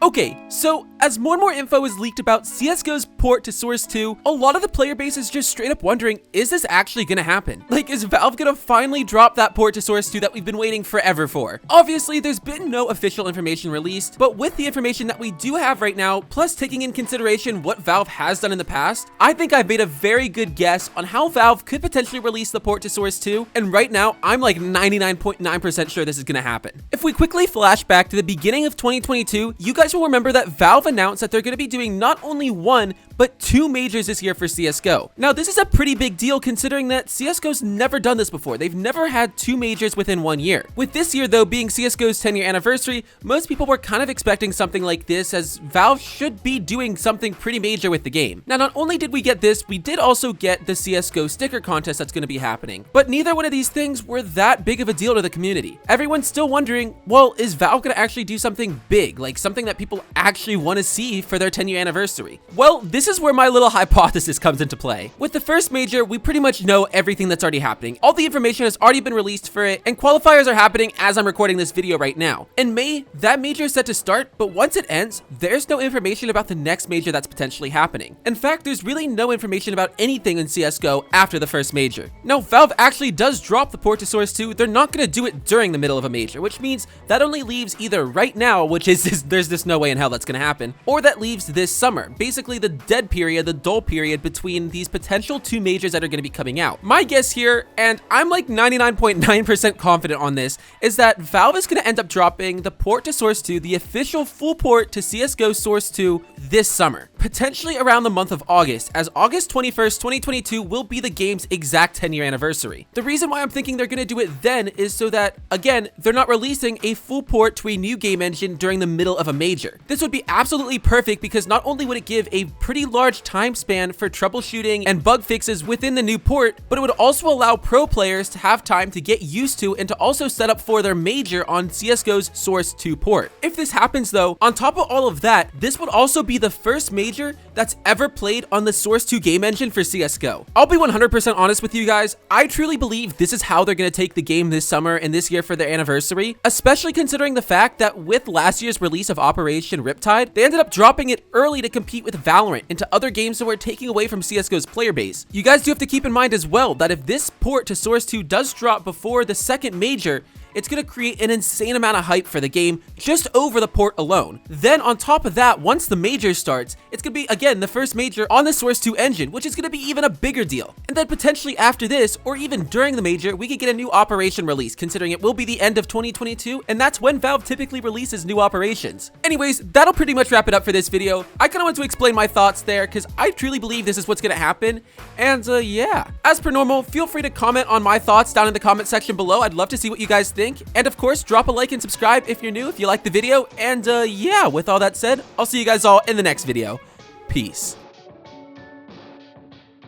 Okay, so as more and more info is leaked about CSGO's port to Source 2, a lot of the player base is just straight up wondering, is this actually gonna happen? Like, is Valve gonna finally drop that port to Source 2 that we've been waiting forever for? Obviously, there's been no official information released, but with the information that we do have right now, plus taking in consideration what Valve has done in the past, I think I've made a very good guess on how Valve could potentially release the port to Source 2, and right now, I'm like 99.9% sure this is gonna happen. If we quickly flash back to the beginning of 2022, you guys will remember that Valve announced that they're going to be doing not only one, but 2 majors this year for CSGO. Now, this is a pretty big deal considering that CSGO's never done this before. They've never had 2 majors within 1 year. With this year, though, being CSGO's 10-year anniversary, most people were kind of expecting something like this, as Valve should be doing something pretty major with the game. Now, not only did we get this, we did also get the CSGO sticker contest that's going to be happening. But neither one of these things were that big of a deal to the community. Everyone's still wondering, well, is Valve going to actually do something big, like something that people actually want to see for their 10-year anniversary? Well, this is where my little hypothesis comes into play. With the first major, we pretty much know everything that's already happening. All the information has already been released for it, and qualifiers are happening as I'm recording this video right now. In May, that major is set to start, but once it ends, there's no information about the next major that's potentially happening. In fact, there's really no information about anything in CSGO after the first major. Now, Valve actually does drop the port to Source 2, they're not going to do it during the middle of a major, which means that only leaves either right now, which is there's just no way in hell that's going to happen, or that leaves this summer, basically the dead period, the dull period between these potential 2 majors that are going to be coming out. My guess here, and I'm like 99.9% confident on this, is that Valve is going to end up dropping the port to Source 2, the official full port to CSGO Source 2 this summer, potentially around the month of August, as August 21st, 2022 will be the game's exact 10-year anniversary. The reason why I'm thinking they're going to do it then is so that, again, they're not releasing a full port to a new game engine during the middle of a major. This would be absolutely perfect because not only would it give a pretty large time span for troubleshooting and bug fixes within the new port, but it would also allow pro players to have time to get used to and to also set up for their major on CSGO's Source 2 port. If this happens though, on top of all of that, this would also be the first major that's ever played on the Source 2 game engine for CSGO. I'll be 100% honest with you guys, I truly believe this is how they're going to take the game this summer and this year for their anniversary, especially considering the fact that with last year's release of Operation Riptide, they ended up dropping it early to compete with Valorant into other games that were taking away from CSGO's player base. You guys do have to keep in mind as well that if this port to Source 2 does drop before the second major, it's going to create an insane amount of hype for the game just over the port alone. Then on top of that, once the major starts, it's going to be, again, the first major on the Source 2 engine, which is going to be even a bigger deal. And then potentially after this, or even during the major, we could get a new operation release, considering it will be the end of 2022, and that's when Valve typically releases new operations. Anyways, that'll pretty much wrap it up for this video. I kind of want to explain my thoughts there, because I truly believe this is what's going to happen. And yeah, as per normal, feel free to comment on my thoughts down in the comment section below. I'd love to see what you guys think. And of course, drop a like and subscribe if you're new, if you like the video. And yeah, with all that said, I'll see you guys all in the next video. Peace.